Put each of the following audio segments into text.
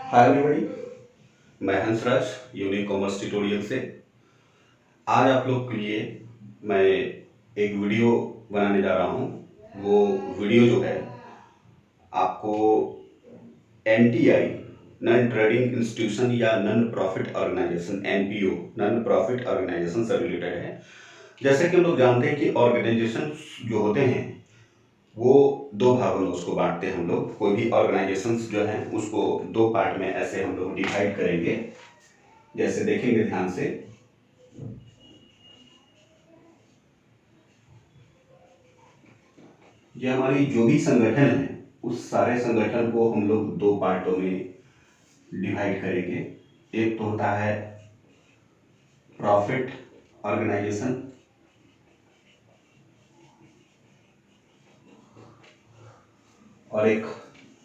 Hi everybody, मैं Hansraj unique commerce tutorial से। आज आप लोग के लिए मैं एक वीडियो बनाने जा रहा हूँ। वो वीडियो जो है आपको एनटीआई, नॉन ट्रेडिंग इंस्टीट्यूशन या non profit organisation, NPO, non profit organisation से रिलेटेड है। जैसे कि हम लोग जानते हैं कि ऑर्गेनाइजेशन जो होते हैं वो दो भागों में उसको बांटते हैं। हम लोग कोई भी ऑर्गेनाइजेशंस जो हैं उसको दो पार्ट में ऐसे हम लोग डिवाइड करेंगे। जैसे देखेंगे ध्यान से, ये हमारी जो भी संगठन है उस सारे संगठन को हम लोग दो पार्टों में डिवाइड करेंगे। एक तो होता है प्रॉफिट ऑर्गेनाइजेशन और एक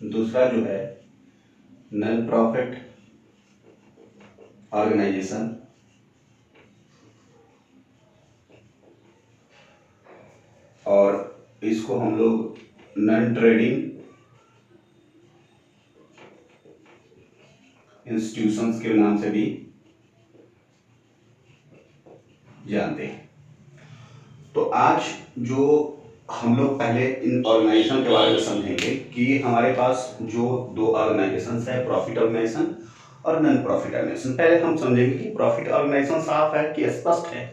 दूसरा जो है नॉन प्रॉफिट ऑर्गेनाइजेशन। और इसको हम लोग नॉन ट्रेडिंग इंस्टीट्यूशंस के नाम से भी जानते हैं। तो आज जो हम लोग पहले इन ऑर्गेनाइजेशन के बारे में समझेंगे कि हमारे पास जो दो ऑर्गेनाइजेशन है, प्रॉफिट ऑर्गेनाइजेशन और नॉन प्रॉफिट ऑर्गेनाइजेशन। पहले हम समझेंगे कि प्रॉफिट ऑर्गेनाइजेशन साफ है कि स्पष्ट है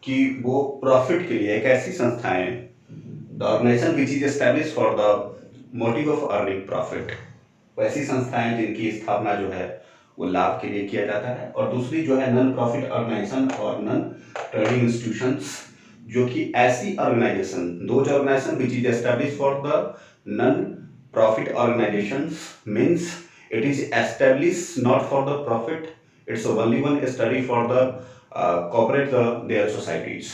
कि वो प्रॉफिट के लिए एक ऐसी संस्था है, the organisation which is establish for the motive of earning profit. वैसी संस्थाएं जिनकी स्थापना जो है वो लाभ के लिए किया जाता है। और दूसरी जो है नॉन प्रॉफिट ऑर्गेनाइजेशन और नॉन ट्रेडिंग इंस्टीट्यूशंस, जो कि ऐसी organisation, those organisation which is establish for the non profit organisations means it is establish not for the profit, it's only one study for the corporate their societies.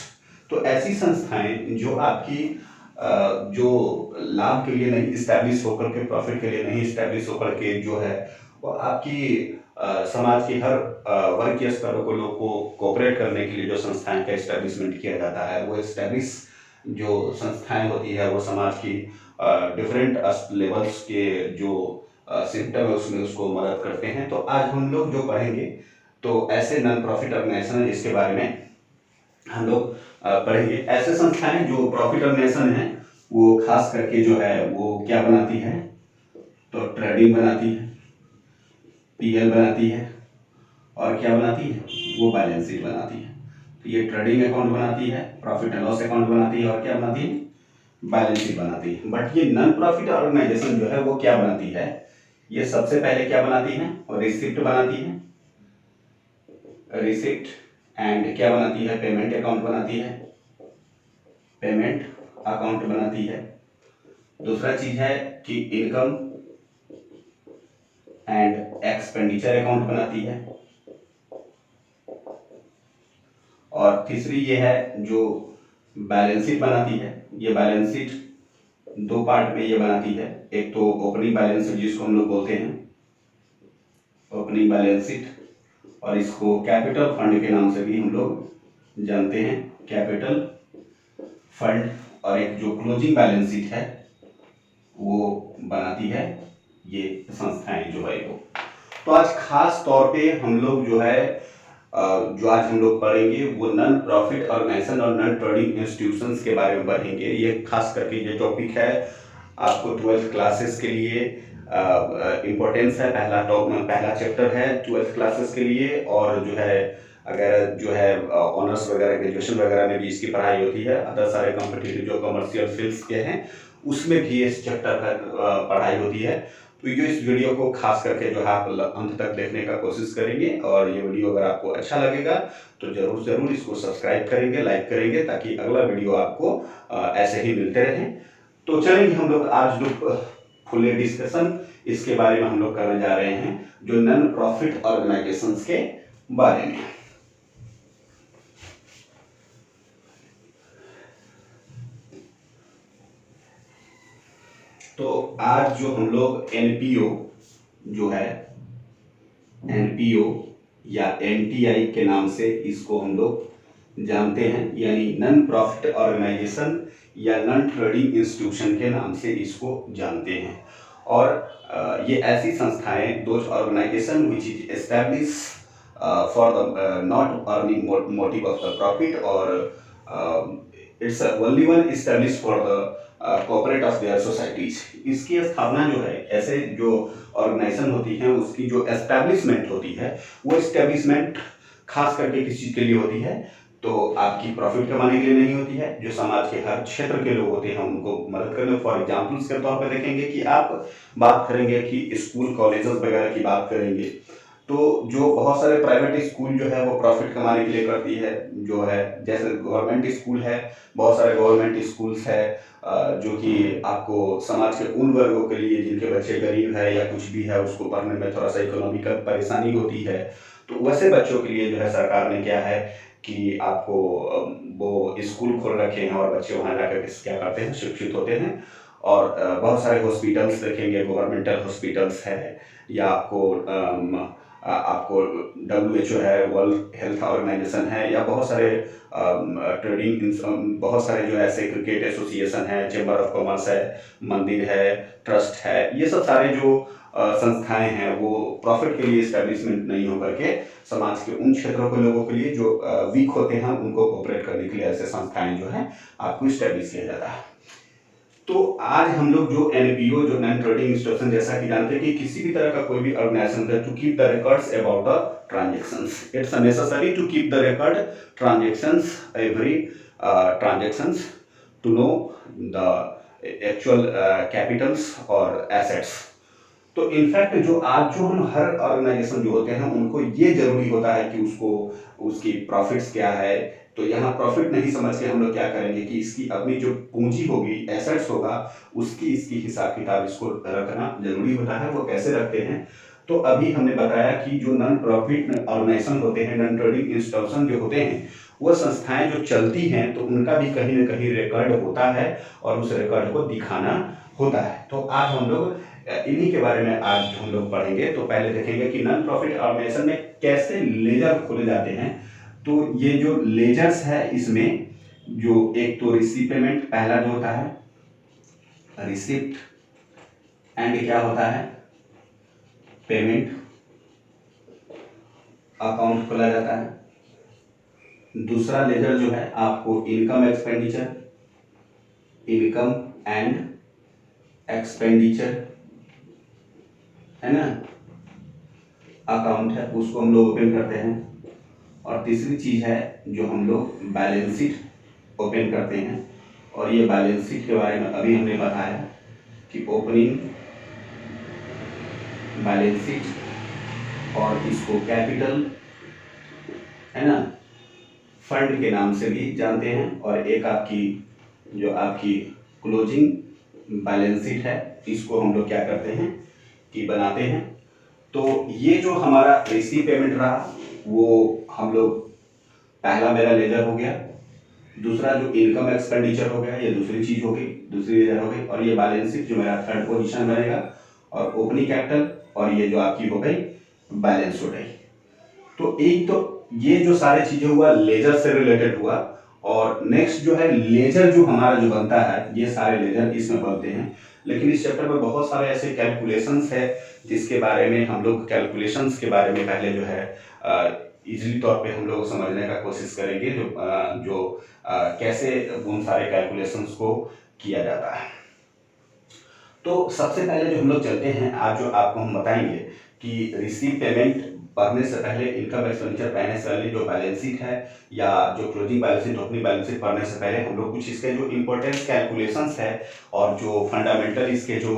तो ऐसी संस्थाएं जो आपकी जो लाभ के लिए नहीं इस्टेब्लिश होकर के, प्रॉफिट के लिए नहीं इस्टेब्लिश होकर के जो है वो आपकी समाज के हर वर्ग के स्तरों को लोग को कोऑपरेट करने के लिए जो संस्थाएं का इस्टेब्लिशमेंट किया जाता है, वो इस्टेब्लिश जो संस्थाएं होती है वो समाज की डिफरेंट लेवल्स के जो सिम्टम है उसमें उसको मदद करते हैं। तो आज हम लोग जो पढ़ेंगे तो ऐसे नॉन प्रॉफिट ऑर्गेनाइजेशन है जिसके बारे में हम लोग पढ़ेंगे। ऐसे संस्थाएं जो प्रॉफिट ऑर्गेनाइजेशन है वो खास करके जो है वो क्या बनाती है, तो ट्रेडिंग बनाती है, पीएल बनाती है और क्या बनाती है, वो बैलेंस शीट बनाती है। तो ये ट्रेडिंग अकाउंट बनाती है, प्रॉफिट एंड लॉस अकाउंट बनाती है और क्या बनाती है, बैलेंस शीट बनाती है। बट ये नॉन प्रॉफिट ऑर्गेनाइजेशन जो है वो क्या बनाती है, ये सबसे पहले क्या बनाती है, और रिसिप्ट बनाती है, रिसिप्ट एंड क्या बनाती है, पेमेंट अकाउंट बनाती है, पेमेंट अकाउंट बनाती है। दूसरा चीज है कि इनकम एंड एक्सपेंडिचर अकाउंट बनाती है। और तीसरी ये है जो बैलेंस शीट बनाती है। ये बैलेंस शीट दो पार्ट में ये बनाती है। एक तो ओपनिंग बैलेंस शीट जिसको हम लोग बोलते हैं ओपनिंग बैलेंस शीट, और इसको कैपिटल फंड के नाम से भी हम लोग जानते हैं, कैपिटल फंड। और एक जो क्लोजिंग बैलेंस शीट है वो बनाती है ये संस्थाएं जो है वो। तो आज खास तौर पे हम लोग जो है जो आज हम लोग पढ़ेंगे वो नॉन प्रॉफिट ऑर्गेनाइजेशन और नॉन ट्रेडिंग इंस्टीट्यूशंस के बारे में पढ़ेंगे। ये खास करके ये टॉपिक है आपको 12th क्लासेस के लिए इम्पोर्टेंस है। पहला चैप्टर है 12th क्लासेस के लिए। और जो है अगर जो है ऑनर्स वगैरह, ग्रेजुएशन वगैरह में भी इसकी पढ़ाई होती है, अदर सारे कॉम्पिटिटिव जो कमर्शियल फील्ड्स के हैं उसमें भी इस चैप्टर का पढ़ाई होती है। तो ये इस वीडियो को खास करके जो है आप अंत तक देखने का कोशिश करेंगे। और ये वीडियो अगर आपको अच्छा लगेगा तो जरूर इसको सब्सक्राइब करेंगे, लाइक करेंगे, ताकि अगला वीडियो आपको ऐसे ही मिलते रहें। तो चलेंगे हम लोग आज जो फुल डिस्कशन इसके बारे में हम लोग करने जा रहे हैं, जो नॉन प्रॉफिट ऑर्गेनाइजेशंस के बारे में। तो आज जो हम लोग एनपीओ जो है, एनपीओ या एनटीआई के नाम से इसको हम लोग जानते हैं, यानी नॉन प्रॉफिट ऑर्गेनाइजेशन या नॉन ट्रेडिंग इंस्टीट्यूशन के नाम से इसको जानते हैं। और ये ऐसी संस्थाएं, those organisation which is establish for the not earning motive of the profit, और it's only one establish for the corporate of their societies. इसकी स्थापना जो है, ऐसे जो ऑर्गेनाइजेशन होती है उसकी जो एस्टैब्लिशमेंट होती है, वो एस्टैब्लिशमेंट खास करके किस चीज़ के लिए होती है, तो आपकी प्रॉफिट कमाने के लिए नहीं होती है। जो समाज के हर क्षेत्र के लोग होते हैं उनको मदद करने, फॉर एग्जाम्पल्स के तौर पर देखेंगे कि आप बात करेंगे कि स्कूल कॉलेजेस वगैरह की बात करेंगे, तो जो बहुत सारे प्राइवेट स्कूल जो है वो प्रॉफिट कमाने के लिए करती है, जो है जैसे गवर्नमेंट स्कूल है, बहुत सारे गवर्नमेंट स्कूल्स है जो कि आपको समाज के उन वर्गों के लिए जिनके बच्चे गरीब है या कुछ भी है, उसको पढ़ने में थोड़ा सा इकोनॉमिकल परेशानी होती है, तो वैसे बच्चों के लिए जो है सरकार ने क्या है कि आपको वो स्कूल खोल रखे हैं और बच्चे वहाँ जाकर क्या करते हैं, शिक्षित होते हैं। और बहुत सारे हॉस्पिटल्स देखेंगे, गवर्नमेंटल हॉस्पिटल्स है, या आपको WHO है, वर्ल्ड हेल्थ ऑर्गेनाइजेशन है, या बहुत सारे ट्रेडिंग, बहुत सारे जो ऐसे क्रिकेट एसोसिएशन है, चैम्बर ऑफ कॉमर्स है, मंदिर है, ट्रस्ट है, ये सब सारे जो संस्थाएं हैं वो प्रॉफिट के लिए इस्टेब्लिशमेंट नहीं होकर के समाज के उन क्षेत्रों के लोगों के लिए जो वीक होते हैं उनको कोऑपरेट करने के लिए ऐसे संस्थाएं जो है आपको इस्टेब्लिश किया जाता है। तो आज हम लोग जो NPO, जो नॉन ट्रेडिंग इंस्टीट्यूशन, जैसा कि जानते हैं कि किसी भी तरह का कोई भी ऑर्गेनाइजेशन है, to keep the records about the transactions, it's necessary to keep the record transactions, every transactions, to know the actual capitals और एसेट्स। तो इनफैक्ट जो आज जो हम हर ऑर्गेनाइजेशन जो होते हैं उनको ये जरूरी होता है कि उसको उसकी प्रॉफिट्स क्या है, तो यहाँ प्रॉफिट नहीं समझ के हम लोग क्या करेंगे कि इसकी अपनी जो पूंजी होगी, एसेट्स होगा, उसकी इसकी हिसाब किताब इसको रखना जरूरी होता है। वो कैसे रखते हैं, तो अभी हमने बताया कि जो नॉन प्रॉफिट ऑर्गेनाइजेशन होते हैं, नॉन ट्रेडिंग इंस्टीट्यूशन जो होते हैं, वो संस्थाएं जो चलती हैं तो उनका भी कहीं ना कहीं रिकॉर्ड होता है और उस रिकॉर्ड को दिखाना होता है। तो आज हम लोग इन्हीं के बारे में आज हम लोग पढ़ेंगे। तो पहले देखेंगे कि नॉन प्रॉफिट ऑर्गेनाइजेशन में कैसे लेजर खोले जाते हैं। तो ये जो लेजर्स है, इसमें जो एक तो रिसीव पेमेंट पहला जो होता है, रिसिप्ट एंड क्या होता है, पेमेंट अकाउंट खोला जाता है। दूसरा लेजर जो है आपको income expenditure, income and expenditure है ना, अकाउंट है, उसको हम लोग ओपन करते हैं। और तीसरी चीज है जो हम लोग बैलेंस शीट ओपन करते हैं। और ये बैलेंस शीट के बारे में अभी हमने बताया कि ओपनिंग बैलेंस शीट, और इसको कैपिटल है ना, फंड के नाम से भी जानते हैं। और एक आपकी जो आपकी क्लोजिंग बैलेंस शीट है, इसको हम लोग क्या करते हैं कि बनाते हैं। तो ये जो हमारा रिसीव पेमेंट रहा वो हम लोग पहला मेरा लेजर हो गया। दूसरा जो इनकम एक्सपेंडिचर हो गया, ये दूसरी चीज हो गई, दूसरी लेजर हो गई। और ये बैलेंस शीट जो मेरा थर्ड पोजीशन बनेगा, और ओपनिंग कैपिटल, और ये जो आपकी हो गई बैलेंस हो गई। तो एक तो ये जो सारे चीजें हुआ लेजर से रिलेटेड हुआ। और नेक्स्ट जो है लेजर जो हमारा जो बनता है, ये सारे लेजर इसमें बनते हैं। लेकिन इस चैप्टर में बहुत सारे ऐसे कैलकुलेशंस है जिसके बारे में हम लोग कैलकुलेशंस के बारे में पहले जो है इजीली तौर पे हम लोग समझने का कोशिश करेंगे, जो कैसे उन सारे कैलकुलेशंस को किया जाता है। तो सबसे पहले जो हम लोग चलते हैं, आज जो आपको हम बताएंगे कि रिसीव पेमेंट पढ़ने से पहले, इनकम एक्सपेंडिचर पढ़ने से पहले जो बैलेंस शीट है या जो closing balance sheet, opening balance sheet पढ़ने से पहले हम लोग कुछ इसके जो इम्पोर्टेंट कैलकुलेशंस है और जो फंडामेंटल इसके जो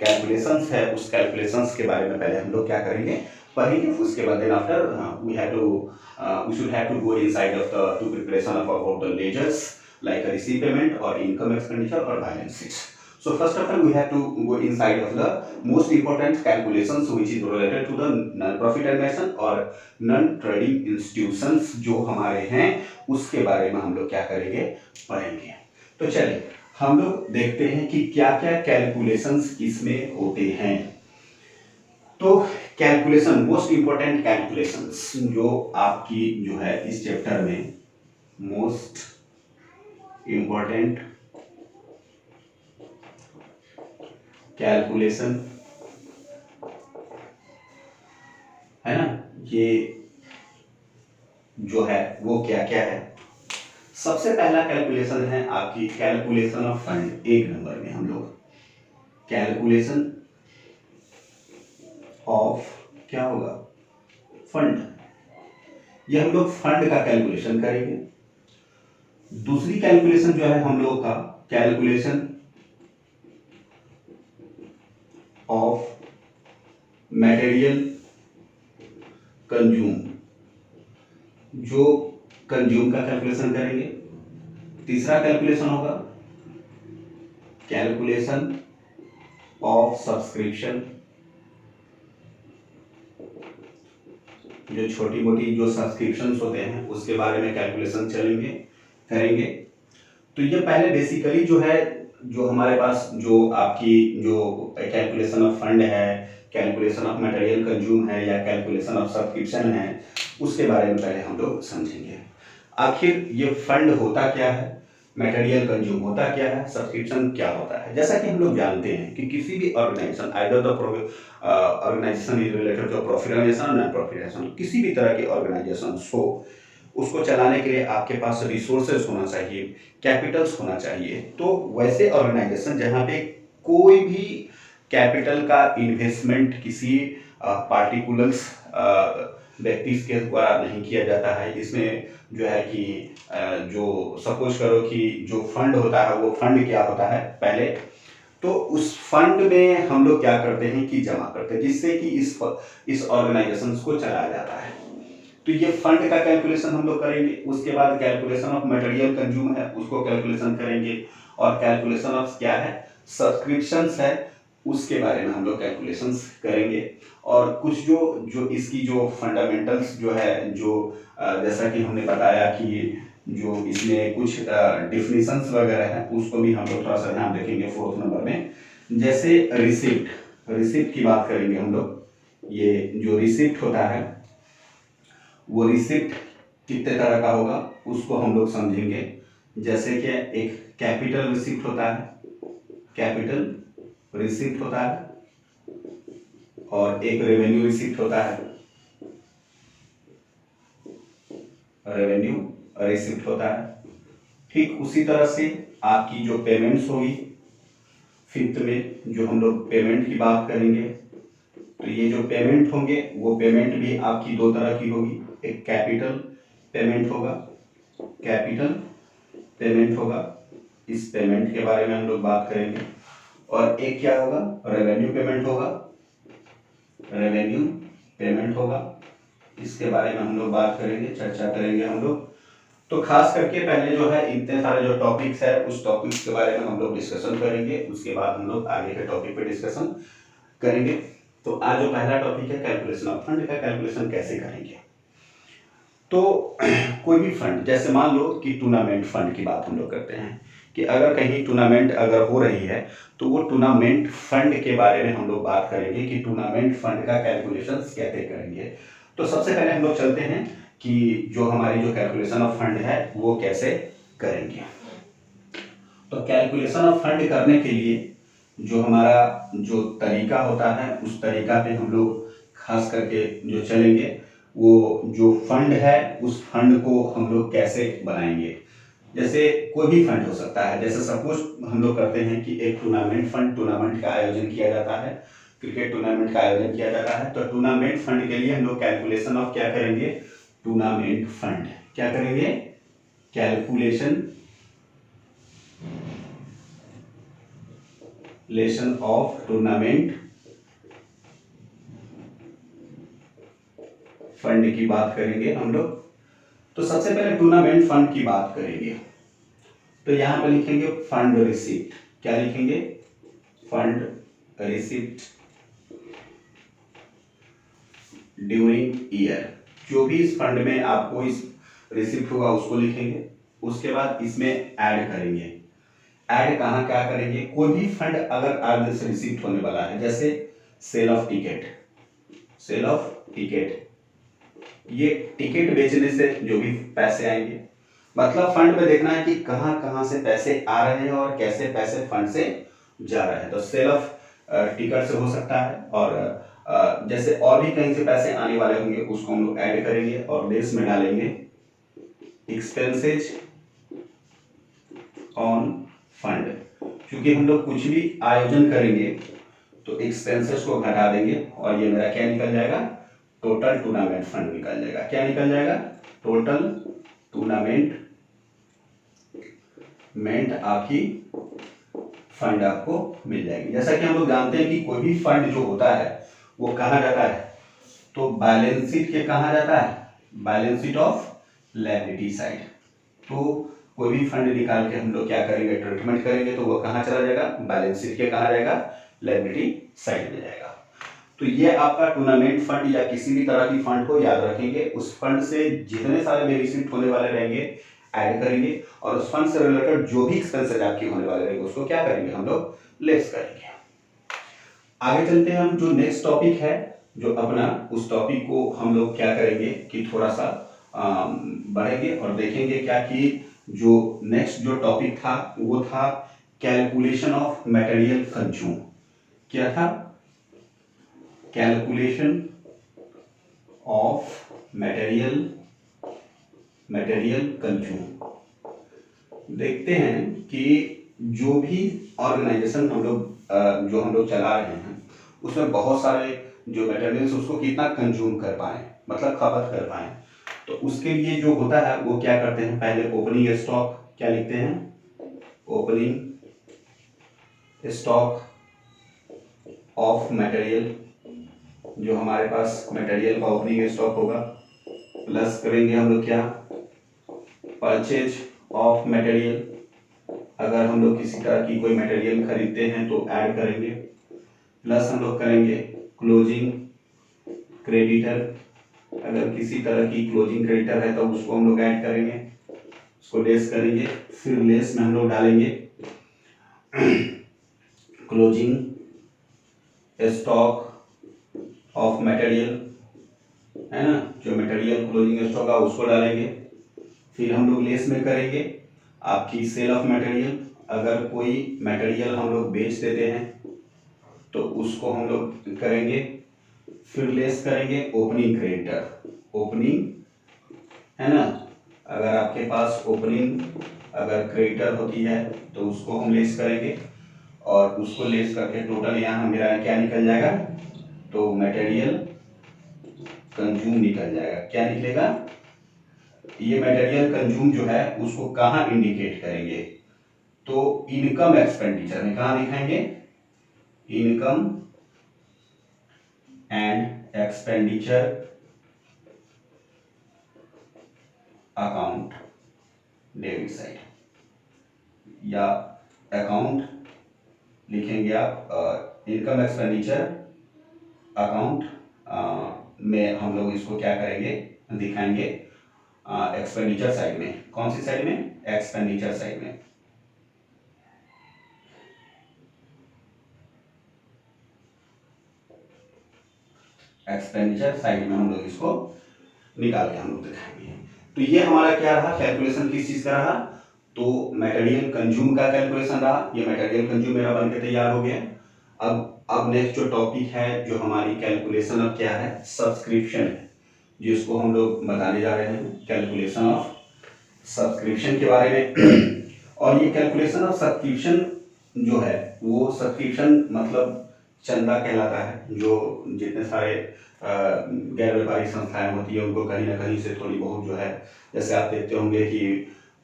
कैलकुलेशंस है, उस कैलकुलेशंस के बारे में पहले हम लोग क्या करेंगे, पढ़ेंगे। उसके बाद then after we should have to go inside of the to preparation of about the ledgers like a receive payment or income expenditure or balance sheet. So first of all we have to go inside of the most important calculations which is related to the non-profit organization और non-trading institutions जो हमारे हैं, उसके बारे में हम लोग क्या करेंगे, पढ़ेंगे। तो चलिए हम लोग देखते हैं कि क्या क्या कैलकुलेशंस इसमें होते हैं। तो कैलकुलेशन, मोस्ट इंपॉर्टेंट कैलकुलेशंस जो आपकी जो है इस चैप्टर में मोस्ट इंपॉर्टेंट कैलकुलेशन है ना, ये जो है वो क्या क्या है। सबसे पहला कैलकुलेशन है आपकी कैलकुलेशन ऑफ फंड। एक नंबर में हम लोग कैलकुलेशन ऑफ क्या होगा, फंड। ये हम लोग फंड का कैलकुलेशन करेंगे। दूसरी कैलकुलेशन जो है हम लोग का कैलकुलेशन ऑफ मटेरियल कंज्यूम, जो कंज्यूम का कैलकुलेशन करेंगे। तीसरा कैलकुलेशन होगा कैलकुलेशन ऑफ सब्सक्रिप्शन, जो छोटी मोटी जो सब्सक्रिप्शंस होते हैं उसके बारे में कैलकुलेशन करेंगे। तो ये पहले बेसिकली जो है, जो हमारे पास जो आपकी जो कैलकुलेशन ऑफ फंड है, कैलकुलेशन ऑफ मटेरियल कंज्यूम है या कैलकुलेशन ऑफ सब्सक्रिप्शन है, उसके बारे में पहले हम लोग समझेंगे। आखिर ये फंड होता क्या है, मटेरियल कंज्यूम होता क्या है, सब्सक्रिप्शन क्या होता है। जैसा कि हम लोग जानते हैं कि किसी भी organisation, either the organisation is related to profit organisation, non profit organisation, किसी भी तरह की ऑर्गेनाइजेशन हो, उसको चलाने के लिए आपके पास रिसोर्सेज होना चाहिए, कैपिटल्स होना चाहिए। तो वैसे ऑर्गेनाइजेशन जहाँ पे कोई भी कैपिटल का इन्वेस्टमेंट किसी पार्टिकुलर्स व्यक्ति के द्वारा नहीं किया जाता है, इसमें जो है कि जो सपोज करो कि जो फंड होता है, वो फंड क्या होता है पहले तो उस फंड में हम लोग क्या करते हैं कि जमा करते हैं, जिससे कि इस ऑर्गेनाइजेशन को चलाया जाता है। तो ये फंड का कैलकुलेशन हम लोग करेंगे। उसके बाद कैलकुलेशन ऑफ मटेरियल कंज्यूम है, उसको कैलकुलेशन करेंगे। और कैलकुलेशन ऑफ क्या है, सब्सक्रिप्शंस है, उसके बारे में हम लोग कैलकुलेशंस करेंगे। और कुछ जो इसकी जो फंडामेंटल्स जो है, जो जैसा कि हमने बताया कि जो इसमें कुछ डिफिनीशंस वगैरह हैं, उसको भी हम लोग थोड़ा सा ध्यान रखेंगे 4th नंबर में। जैसे रिसिप्ट की बात करेंगे हम लोग। ये जो रिसिप्ट होता है, वो रिसिप्ट कितने तरह का होगा उसको हम लोग समझेंगे। जैसे कि एक कैपिटल रिसिप्ट होता है, कैपिटल रिसिप्ट होता है, और एक रेवेन्यू रिसिप्ट होता है, रेवेन्यू रिसिप्ट होता है। ठीक उसी तरह से आपकी जो पेमेंट्स होगी, 5th में जो हम लोग पेमेंट की बात करेंगे, तो ये जो पेमेंट होंगे वो पेमेंट भी आपकी 2 तरह की होगी। एक कैपिटल पेमेंट होगा, कैपिटल पेमेंट होगा, इस पेमेंट के बारे में हम लोग बात करेंगे। और एक क्या होगा, रेवेन्यू पेमेंट होगा, रेवेन्यू पेमेंट होगा, इसके बारे में हम लोग बात करेंगे, चर्चा करेंगे हम लोग। तो खास करके पहले जो है इतने सारे जो टॉपिक्स है, उस टॉपिक्स के बारे में हम लोग डिस्कशन करेंगे, उसके बाद हम लोग आगे के टॉपिक पे डिस्कशन करेंगे। तो आज जो पहला टॉपिक है कैलकुलेशन ऑफ फंड का, कैलकुलेशन कैसे करेंगे। तो कोई भी फंड, जैसे मान लो कि टूर्नामेंट फंड की बात हम लोग करते हैं कि अगर कहीं टूर्नामेंट अगर हो रही है, तो वो टूर्नामेंट फंड के बारे में हम लोग बात करेंगे कि टूर्नामेंट फंड का कैलकुलेशन कैसे करेंगे। तो सबसे पहले हम लोग चलते हैं कि जो हमारी जो कैलकुलेशन ऑफ फंड है वो कैसे करेंगे। तो कैलकुलेशन ऑफ फंड करने के लिए जो हमारा जो तरीका होता है, उस तरीका पे हम लोग खास करके जो चलेंगे, वो जो फंड है उस फंड को हम लोग कैसे बनाएंगे। जैसे कोई भी फंड हो सकता है, जैसे सपोज हम लोग करते हैं कि एक टूर्नामेंट फंड, टूर्नामेंट का आयोजन किया जाता है, क्रिकेट टूर्नामेंट का आयोजन किया जाता है। तो टूर्नामेंट फंड के लिए हम लोग कैलकुलेशन ऑफ क्या करेंगे, टूर्नामेंट फंड क्या करेंगे, कैलकुलेशन ऑफ टूर्नामेंट फंड की बात करेंगे हम लोग। तो सबसे पहले टूर्नामेंट फंड की बात करेंगे, तो यहां पर लिखेंगे फंड रिसिप्ट। क्या लिखेंगे, फंड रिसिप्ट ड्यूरिंग ईयर। जो भी इस फंड में आपको इस रिसिप्ट होगा उसको लिखेंगे। उसके बाद इसमें ऐड करेंगे। ऐड कहाँ क्या करेंगे, कोई भी फंड अगर आज से रिसिप्ट होने वाला है, जैसे sale of ticket, sale of ticket, ये टिकट बेचने से जो भी पैसे आएंगे, मतलब फंड में देखना है कि कहां कहां से पैसे आ रहे हैं और कैसे पैसे फंड से जा रहे हैं। तो सेल ऑफ टिकट से हो सकता है, और जैसे और भी कहीं से पैसे आने वाले होंगे उसको हम लोग ऐड करेंगे और लेस में डालेंगे एक्सपेंसेज ऑन फंड। क्योंकि हम लोग कुछ भी आयोजन करेंगे तो एक्सपेंसेस को घटा देंगे और ये मेरा क्या निकल जाएगा, टोटल टूर्नामेंट फंड निकल जाएगा। क्या निकल जाएगा, टोटल टूर्नामेंट आपकी फंड आपको मिल जाएगी। जैसा कि हम लोग जानते हैं कि कोई भी फंड जो होता है वो कहाँ जाता है, तो बैलेंस शीट के कहाँ जाता है, balance sheet of liability side. तो कोई भी फंड निकाल के हम लोग क्या करेंगे, ट्रीटमेंट करेंगे, तो वो कहाँ चला जाएगा, बैलेंस शीट के कहाँ जाएगा, लायबिलिटी साइड में जाएगा। तो ये आपका टूर्नामेंट फंड या किसी भी तरह की फंड को याद रखेंगे, उस फंड से जितने सारे बेनिफिट होने वाले रहेंगे ऐड करेंगे, और उस फंड से रिलेटेड जो भी एक्सपेंसेस आपके होने वाले रहेंगे उसको क्या करेंगे, हम लोग लेस करेंगे। आगे चलते हैं हम, जो नेक्स्ट टॉपिक है जो अपना, उस टॉपिक को हम लोग क्या करेंगे कि थोड़ा सा बढ़ेंगे और देखेंगे क्या कि जो नेक्स्ट जो टॉपिक था वो था कैलकुलेशन ऑफ मटेरियल कंज्यूम। क्या था, कैलकुलेशन ऑफ मटेरियल कंज्यूम। देखते हैं कि जो भी ऑर्गेनाइजेशन हम लोग जो हम लोग चला रहे हैं उसमें बहुत सारे जो मटेरियल्स उसको कितना कंज्यूम कर पाए, मतलब खपत कर पाए। तो उसके लिए जो होता है वो क्या करते हैं, पहले ओपनिंग स्टॉक क्या लिखते हैं, ओपनिंग स्टॉक ऑफ मटेरियल, जो हमारे पास मटेरियल का ओपनिंग स्टॉक होगा, प्लस करेंगे हम लोग क्या, परचेज ऑफ मटेरियल, अगर हम लोग किसी तरह की कोई मटेरियल खरीदते हैं तो ऐड करेंगे, प्लस हम लोग करेंगे क्लोजिंग क्रेडिटर, अगर किसी तरह की क्लोजिंग क्रेडिटर है तो उसको हम लोग ऐड करेंगे, उसको लेस करेंगे, फिर लेस में हम लोग डालेंगे क्लोजिंग स्टॉक ऑफ मटेरियल, है ना, जो मटेरियल क्लोजिंग स्टॉक है उसको डालेंगे, फिर हम लोग लेस में करेंगे आपकी सेल ऑफ मटेरियल, अगर कोई मटेरियल हम लोग बेच देते हैं तो उसको हम लोग करेंगे, फिर लेस करेंगे ओपनिंग क्रेडिटर, ओपनिंग, है ना, अगर आपके पास ओपनिंग अगर क्रेडिटर होती है तो उसको हम लेस करेंगे, और उसको लेस करके टोटल यहाँ मेरा क्या निकल जाएगा, तो मटेरियल कंज्यूम निकल जाएगा। क्या निकलेगा, ये मटेरियल कंज्यूम जो है उसको कहाँ इंडिकेट करेंगे, तो इनकम एक्सपेंडिचर में कहाँ दिखाएंगे, income and expenditure account debit side, या अकाउंट लिखेंगे आप, इनकम एक्सपेंडिचर अकाउंट में हम लोग इसको क्या करेंगे, दिखाएंगे एक्सपेंडिचर साइड में। कौन सी साइड में, एक्सपेंडिचर साइड में। एक्सपेंडिचर साइड में हम लोग इसको निकाल के हम लोग दिखाएंगे। तो ये हमारा क्या रहा, कैलकुलेशन किस चीज का रहा, तो मटेरियल कंज्यूम का कैलकुलेशन रहा। ये मटेरियल कंज्यूम मेरा बनके तैयार हो गया। अब नेक्स्ट जो टॉपिक है जो हमारी कैलकुलेशन ऑफ क्या है, सब्सक्रिप्शन है, जिसको हम लोग बताने जा रहे हैं, कैलकुलेशन ऑफ सब्सक्रिप्शन के बारे में। और ये कैलकुलेशन ऑफ सब्सक्रिप्शन जो है वो सब्सक्रिप्शन मतलब चंदा कहलाता है, जो जितने सारे गैर व्यापारिक संस्थाएं होती है उनको कहीं ना कहीं से थोड़ी बहुत जो है, जैसे आप देखते होंगे कि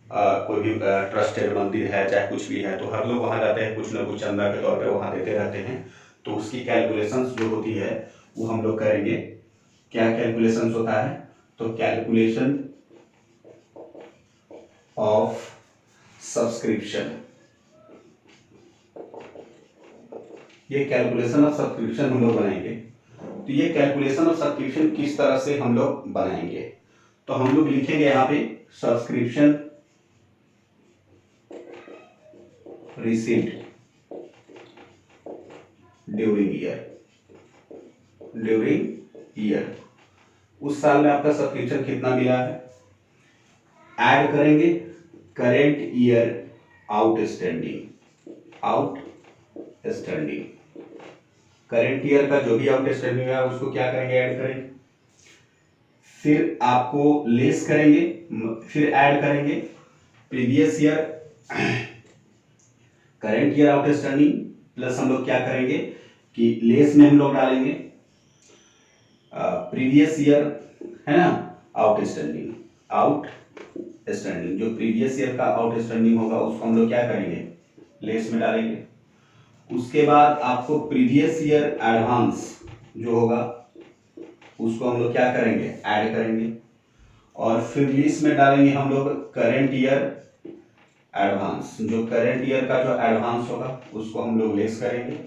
कोई भी ट्रस्टेड मंदिर है चाहे कुछ भी है तो हर लोग वहाँ जाते हैं, कुछ ना कुछ चंदा के तौर पे वहाँ देते रहते हैं। तो उसकी कैलकुलेशंस जो होती है वो हम लोग करेंगे। क्या कैलकुलेशंस होता है, तो कैलकुलेशन ऑफ सब्सक्रिप्शन, ये कैलकुलेशन ऑफ सब्सक्रिप्शन हम लोग बनाएंगे। तो ये कैलकुलेशन ऑफ सब्सक्रिप्शन किस तरह से हम लोग बनाएंगे, तो हम लोग लिखेंगे यहाँ पे सब्सक्रिप्शन रिसीव्ड ड्यूरिंग ईयर, उस साल में आपका सब्सक्रिप्शन कितना मिला है, ऐड करेंगे current year outstanding, current year का जो भी आउटस्टैंडिंग है उसको क्या करेंगे, ऐड करेंगे, फिर आपको लेस करेंगे, फिर ऐड करेंगे previous year current year outstanding plus हम लोग क्या करेंगे कि लेस में हम लोग डालेंगे प्रीवियस ईयर, है ना, आउटस्टैंडिंग जो प्रीवियस ईयर का आउटस्टैंडिंग होगा उसको हम लोग क्या करेंगे, लेस में डालेंगे। उसके बाद आपको प्रीवियस ईयर एडवांस जो होगा उसको हम लोग क्या करेंगे, ऐड करेंगे, और फिर लिस्ट में डालेंगे हम लोग करंट ईयर एडवांस, जो करंट ईयर का जो एडवांस होगा उसको हम लोग लेस करेंगे,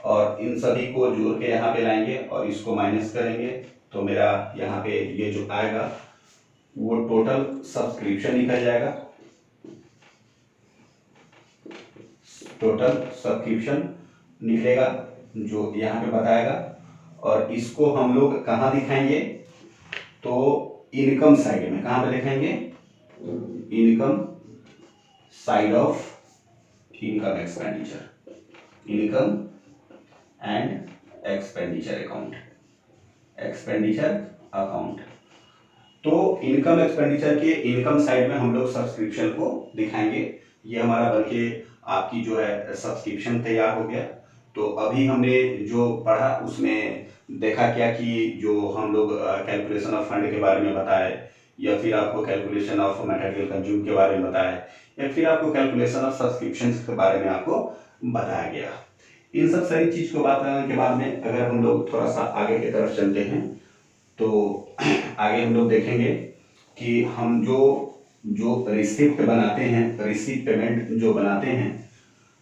और इन सभी को जोड़ के यहाँ पे लाएंगे और इसको माइनस करेंगे, तो मेरा यहाँ पे ये जो आएगा वो टोटल सब्सक्रिप्शन निकल जाएगा, टोटल सब्सक्रिप्शन निकलेगा जो यहाँ पे बताएगा। और इसको हम लोग कहाँ दिखाएंगे, तो इनकम साइड में, कहाँ पे दिखाएंगे, income side of income expenditure, income and expenditure account, expenditure account. तो इनकम एक्सपेंडिचर के इनकम साइड में हम लोग सब्सक्रिप्शन को दिखाएंगे। ये हमारा बल्कि आपकी जो है सब्सक्रिप्शन तैयार हो गया। तो अभी हमने जो पढ़ा उसमें देखा क्या कि जो हम लोग कैलकुलेशन ऑफ फंड के बारे में बताए, या फिर आपको कैलकुलेशन ऑफ मटेरियल कंज्यूम के बारे में बताया, या फिर आपको कैलकुलेशन ऑफ सब्सक्रिप्शन के बारे में आपको बताया गया। इन सब सारी चीज को बात करने के बाद में अगर हम लोग थोड़ा सा आगे की तरफ चलते हैं तो आगे हम लोग देखेंगे कि हम जो रिसिप्ट बनाते हैं, रिसिप्ट पेमेंट जो बनाते हैं,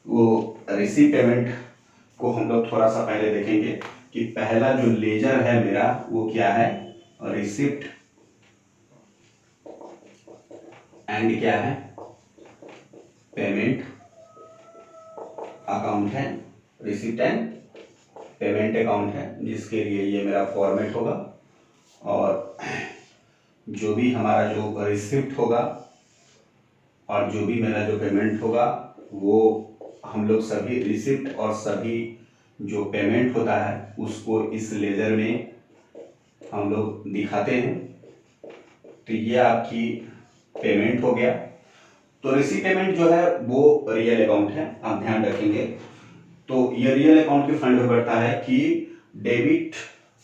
वो रिसिप्ट पेमेंट को हम लोग थोड़ा सा पहले देखेंगे कि पहला जो लेजर है मेरा वो क्या है, रिसिप्ट एंड क्या है, पेमेंट अकाउंट है, रिसिप्ट एंड पेमेंट अकाउंट है, जिसके लिए ये मेरा फॉर्मेट होगा। और जो भी हमारा जो रिसिप्ट होगा और जो भी मेरा जो पेमेंट होगा वो हम लोग सभी रिसिप्ट और सभी जो पेमेंट होता है उसको इस लेजर में हम लोग दिखाते हैं। तो ये आपकी पेमेंट हो गया। तो रिसिप्ट पेमेंट जो है वो रियल अकाउंट है, आप ध्यान रखेंगे। तो ये रियल अकाउंट के फंड में बढ़ता है कि डेबिट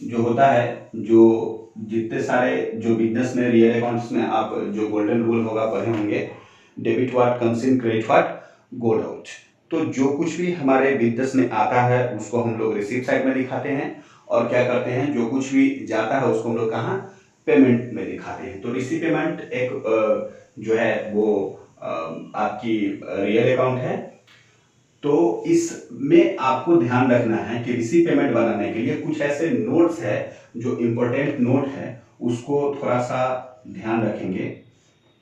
जो होता है, जो जितने सारे जो बिजनेस में रियल अकाउंट्स में आप जो गोल्डन रूल होगा पढ़े होंगे, debit what comes in, credit what गोड आउट। तो जो कुछ भी हमारे बिजनेस में आता है उसको हम लोग रिसीप्ट साइड में दिखाते हैं, और क्या करते हैं जो कुछ भी जाता है उसको हम लोग कहाँ, पेमेंट में दिखाते हैं। तो रिसीप्ट पेमेंट एक जो है वो आपकी रियल अकाउंट है। तो इसमें आपको ध्यान रखना है कि रिसीप्ट पेमेंट बनाने के लिए कुछ ऐसे नोट्स है जो इम्पोर्टेंट नोट है, उसको थोड़ा सा ध्यान रखेंगे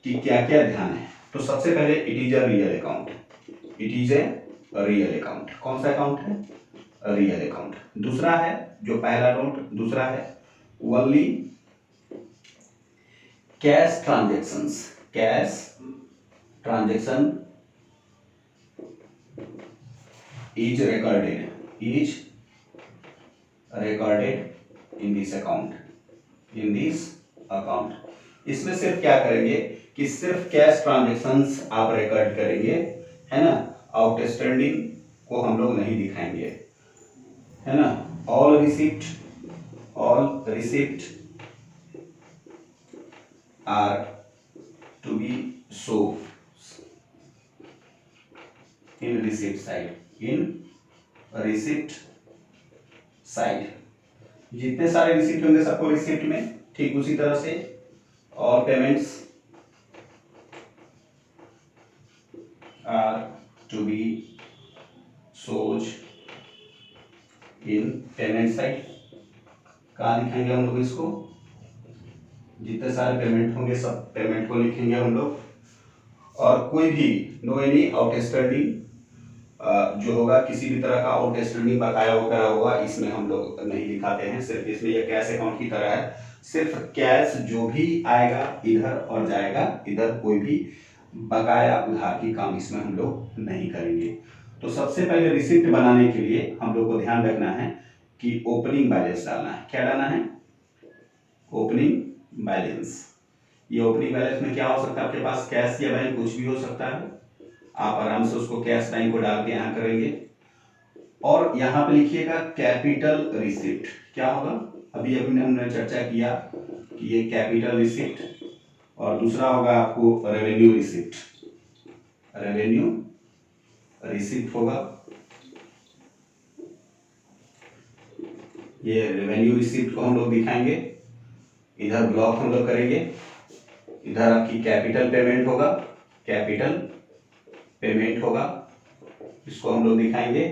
कि क्या क्या ध्यान है। तो सबसे पहले it is a real account, it is a real account. कौन सा अकाउंट है, रियल अकाउंट। दूसरा है जो पहला नोट, दूसरा है only cash transactions, cash transaction is recorded in this account, in this account। इसमें सिर्फ क्या करेंगे कि सिर्फ कैश ट्रांजेक्शंस आप रिकॉर्ड करेंगे, है ना, आउटस्टैंडिंग को हम लोग नहीं दिखाएंगे, है ना। All receipt are to be show in receipt side, in receipt side. जितने सारे रिसिप्ट होंगे सबको रिसिप्ट में, ठीक उसी तरह से all payments are to be shows in payment side. कहाँ दिखाएंगे हम लोग इसको, जितने सारे पेमेंट होंगे सब पेमेंट को लिखेंगे हम लोग। और कोई भी नो एनी आउटस्टैंडिंग जो होगा, किसी भी तरह का आउटस्टैंडिंग बकाया वगैरह होगा, इसमें हम लोग नहीं दिखाते हैं। सिर्फ इसमें यह कैश अकाउंट की तरह है, सिर्फ कैश जो भी आएगा इधर और जाएगा इधर, कोई भी बकाया उधार की काम इसमें हम लोग नहीं करेंगे। तो सबसे पहले रिसिप्ट बनाने के लिए हम लोग को ध्यान रखना है कि ओपनिंग बैलेंस डालना है। क्या डालना है? Opening balance. ये ओपनिंग बैलेंस में क्या हो सकता है आपके पास? कैश या बैंक, कुछ भी हो सकता है। आप आराम से उसको कैश बैंक को डाल के यहाँ करेंगे और यहाँ पे लिखिएगा कैपिटल रिसिप्ट। क्या होगा? अभी हमने चर्चा किया कि ये कैपिटल रिसिप्ट और दूसरा होगा आपको रेवेन्यू रिसिप्ट। रेवेन्यू रिसिप्ट होगा, ये रेवेन्यू रिसिप्ट को हम लोग दिखाएंगे। इधर ब्लॉक हम लोग करेंगे, इधर आपकी कैपिटल पेमेंट होगा, कैपिटल पेमेंट होगा, इसको हम लोग दिखाएंगे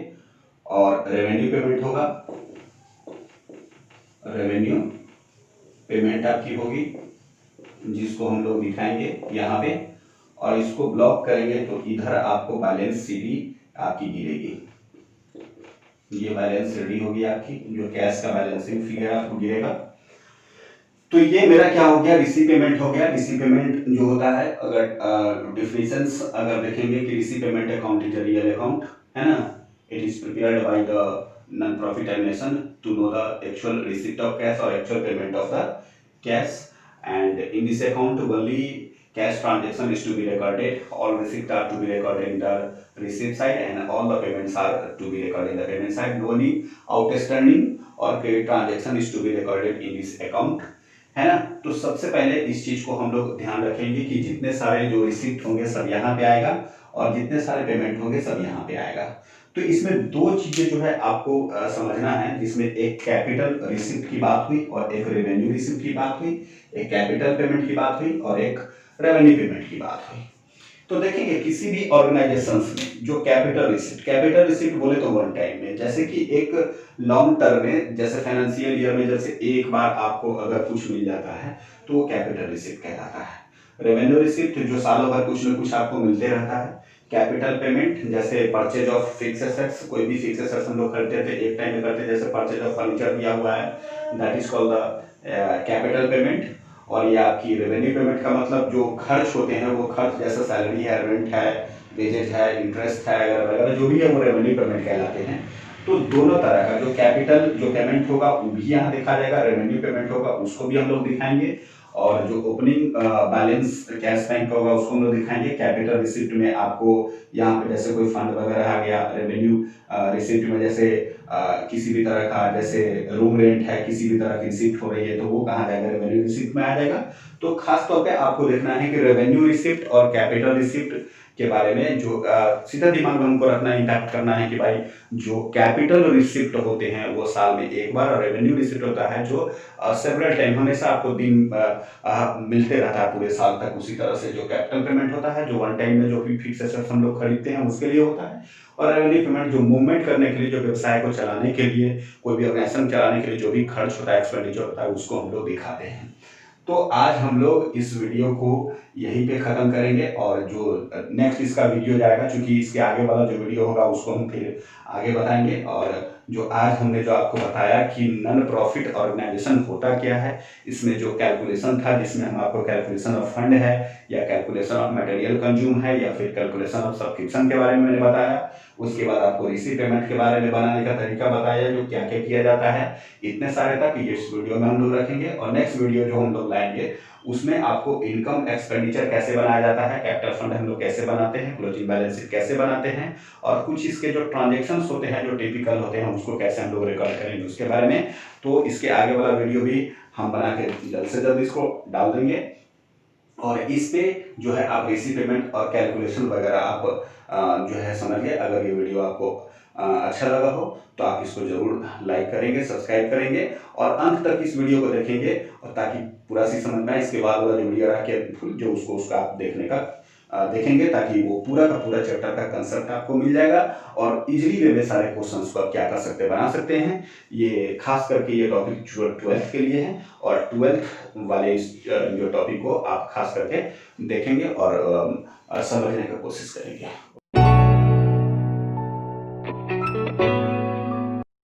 और रेवेन्यू पेमेंट होगा, रेवेन्यू पेमेंट आपकी होगी जिसको हम लोग दिखाएंगे यहाँ पे और इसको ब्लॉक करेंगे तो इधर आपको बैलेंस शीट आपकी गिरेगी। ये बैलेंस रेडी होगी आपकी, जो कैश का बैलेंसिंग फिगर आपको गिरेगा। तो ये मेरा क्या हो गया? रिसीव पेमेंट हो गया। रिसीव पेमेंट जो होता है, अगर डिफिनेशंस अगर देखेंगे कि receive payment account is a real account, है ना। It is prepared by the non profit admission to know the actual receipt of cash और actual payment of the cash, and in this account only cash transaction is to be recorded. All receipts are to be recorded in the receipt side and all the payments are to be recorded in the payment side. Only outstanding or credit transaction is to be recorded in this account, है ना। तो सबसे पहले इस चीज को हम लोग ध्यान रखेंगे कि जितने सारे जो रिसिप्ट होंगे सब यहाँ पे आएगा और जितने सारे पेमेंट होंगे सब यहाँ पे आएगा। तो इसमें दो चीजें जो है आपको समझना है, जिसमें एक कैपिटल रिसिप्ट की बात हुई और एक रेवेन्यू रिसिप्ट की बात हुई, एक कैपिटल पेमेंट की बात हुई और एक रेवेन्यू पेमेंट की बात हुई। तो देखेंगे किसी भी ऑर्गेनाइजेशंस में जो कैपिटल रिसिप्ट बोले तो वन टाइम में, जैसे कि एक लॉन्ग टर्म में, जैसे फाइनेंशियल ईयर में जैसे एक बार आपको अगर कुछ मिल जाता है तो वो कैपिटल रिसिप्ट कहलाता है। रेवेन्यू रिसिप्ट जो सालों भर कुछ न कुछ आपको मिलते रहता है। कैपिटल पेमेंट जैसे परचेज ऑफ फिक्स एसेट्स, कोई भी फिक्स एसेट्स हम लोग करते थे एक टाइम में करते, जैसे परचेज ऑफ फर्नीचर दिया हुआ है, that is called the capital payment. और ये आपकी रेवेन्यू पेमेंट का मतलब जो खर्च होते हैं वो खर्च, जैसे सैलरी है, रेंट है, वेजेज है, इंटरेस्ट है वगैरह जो भी है वो रेवेन्यू पेमेंट कहलाते हैं। तो दोनों तरह का जो कैपिटल जो पेमेंट होगा वो भी यहाँ देखा जाएगा, रेवेन्यू पेमेंट होगा उसको भी हम लोग दिखाएंगे और जो ओपनिंग बैलेंस कैश बैंक होगा उसको हम लोग दिखाएंगे। कैपिटल रिसिप्ट में आपको यहाँ पे जैसे कोई फंड वगैरह आ गया, रेवेन्यू रिसिप्ट में जैसे किसी भी तरह का जैसे रूम रेंट है, किसी भी तरह की रिसिप्ट हो रही है तो वो कहाँ जाएगा? रेवेन्यू रिसिप्ट में आ जाएगा। तो खास तौर पे आपको देखना है कि रेवेन्यू रिसिप्ट और कैपिटल रिसिप्ट के बारे में जो सीधा दिमाग में हमको रखना है, इंटैक्ट करना है कि भाई जो कैपिटल रिसिप्ट होते हैं वो साल में एक बार और रेवेन्यू रिसिप्ट होता है जो सेवरल टाइम हमेशा आपको दिन मिलते रहता है पूरे साल तक। उसी तरह से जो कैपिटल पेमेंट होता है जो वन टाइम में जो फिक्स एसेट्स हम लोग खरीदते हैं उसके लिए होता है, और रेवेन्यू पेमेंट जो मूवमेंट करने के लिए, जो व्यवसाय को चलाने के लिए, कोई भी ऑर्गेनाइजेशन चलाने के लिए जो भी खर्च होता है, एक्सपेंडिचर होता है, उसको हम लोग दिखाते हैं। तो आज हम लोग इस वीडियो को यहीं पे ख़त्म करेंगे और जो नेक्स्ट इसका वीडियो जाएगा, क्योंकि इसके आगे वाला जो वीडियो होगा उसको हम फिर आगे बताएंगे। और जो आज हमने जो आपको बताया कि नॉन प्रॉफिट ऑर्गेनाइजेशन होता क्या है, इसमें जो कैलकुलेशन था जिसमें हम आपको कैलकुलेशन ऑफ फंड है या कैलकुलेशन ऑफ मटेरियल कंज्यूम है या फिर कैलकुलेशन ऑफ सब्सक्रिप्शन के बारे में मैंने बताया। उसके बाद आपको रिसीव पेमेंट के बारे में बनाने का तरीका बताया, जो क्या क्या किया जाता है। इतने सारे तक ये इस वीडियो में हम लोग रखेंगे और नेक्स्ट वीडियो जो हम लोग लाएंगे उसमें आपको इनकम एक्सपेंडिचर कैसे बनाया जाता है, कैपिटल फंड हम लोग कैसे बनाते हैं, क्लोजिंग बैलेंस शीट कैसे बनाते हैं और कुछ इसके जो ट्रांजैक्शंस होते हैं जो टिपिकल होते हैं उसको कैसे हम लोग रिकॉर्ड करेंगे उसके बारे में। तो इसके आगे वाला वीडियो भी हम बना के जल्द से जल्द इसको डाल देंगे और इस पे जो है आप रिसीव पेमेंट और कैलकुलेशन वगैरह आप जो है समझ गए। अगर ये वीडियो आपको अच्छा लगा हो तो आप इसको जरूर लाइक करेंगे, सब्सक्राइब करेंगे और अंत तक इस वीडियो को देखेंगे, और ताकि पूरा सी समझ में आए। इसके बाद वाला जो वीडियो रहा के जो उसका आप देखने का देखेंगे, ताकि वो पूरा का पूरा चैप्टर का कंसेप्ट आपको मिल जाएगा और इजीली वे में सारे क्वेश्चंस को आप क्या कर सकते हैं, बना सकते हैं। ये खास करके ये टॉपिक 12th के लिए है और 12th वाले जो टॉपिक को आप खास करके देखेंगे और समझने की कोशिश करेंगे।